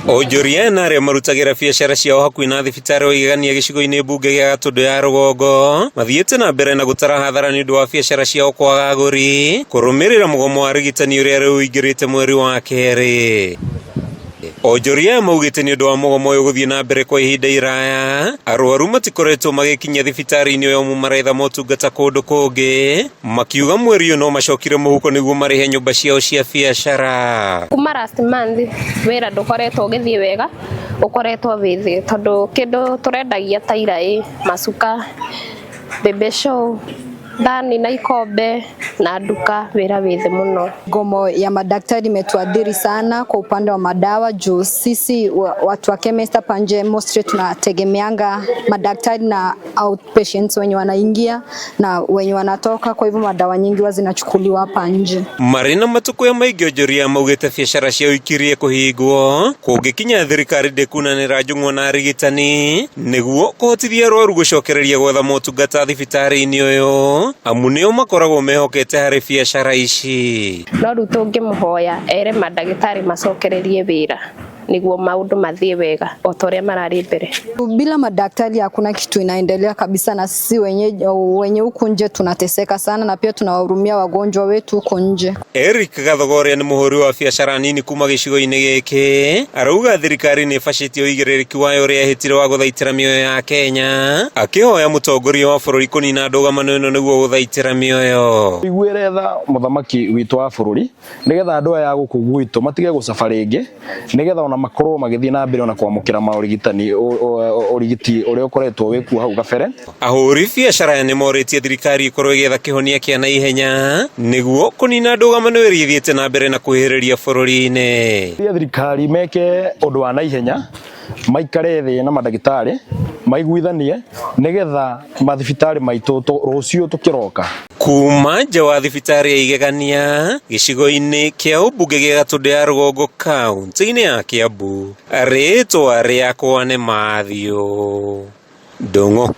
Onjoria na aria marutagira biacara ciao hakuhi na thibitari wa igegania gicigo-ini mbunge gia Gatundu ya Rugongo mathiete na mbere na gutara hathara ni undu wa biacara ciao kwaga aguri kurumirira mugomo wa arigitani uria riu uingirite mweri wa keri. Onjoria maugite ni undu wa mugomo uyu guthie na mbere kwa ihinda iraya, arwaru matikoretwo magikinya thibitari-ini uyu mumaretha motungata kundu kungi, makiuga mweri uyu no macokire muhuko niguo marihe nyumba ciao cia biacara. Kuma last month wira ndukoretwo ugithie wega, ukoretwo withi tondu kindu turendagia ta irai, macuka, bebesho, ndani na ikombe na duka wira withi muno. Gomo ya madaktari imetuadhiri sana kwa upande wa madawa juu sisi watu wa chemist hapa nje mostly tunategemeanga madaktari na outpatients wenye wanaingia na wenye wanatoka, kwa hivyo madawa nyingi huwa zinachukuliwa hapa nje. Marina matuko ya maigi onjoria maugite biacara ciao ikirie kuhingwo kungikinya thirikari ndikunanira njung'wa na arigitani niguo kuhotithia arwaru gucokereria gwetha motungata thibitari-ini uyu amu nio makoragwo mehokete hari biacara ici. No riu tungimuhoya ere madagitari macokererie wira niguo maundu mathie wega otoria marari mbere. Bila madaktari hakuna kitu inaendelea kabisa, na sisi wenye huku nje tunateseka sana, na pia tunawahurumia wagonjwa wetu huko nje. Eric Gathogoria ni muhuri wa biacara nini kuma gicigo-ini giki arauga thirikari ni fashitie uigiririki wayo uria hitire wa guthaitira mioyo ya Kenya, akihoya mutongoria wa bururi kunina ndũgamano ĩno niguo guthaitira mioyo. Igwiretha muthamaki witu wa bururi nigetha andu aya guku gwitu matige gucaba ringi, nigetha ona makorwo magithie na mbere ona kwamukira maurigitani urigiti uria ukoretwo wiku hau gabere. Ahuri biacara ni moritie thirikari ikorwo igetha kihonia kia na ihenya niguo kunina ndũgamano iria ithiete na mbere na kuhiriria bururi-ini. Thirikari meke undu wa na ihenya, maikare thi na madagitari maiguithanie nigetha mathibitari maitu rucio tukiroka. Kuma nja wa thibitari ya igegania gicigo-ini kia umbunge gia Gatundu ya Rugongo kaunti-ini ya Kiambu, ritwa riakwa ni Mathew Ndung'u.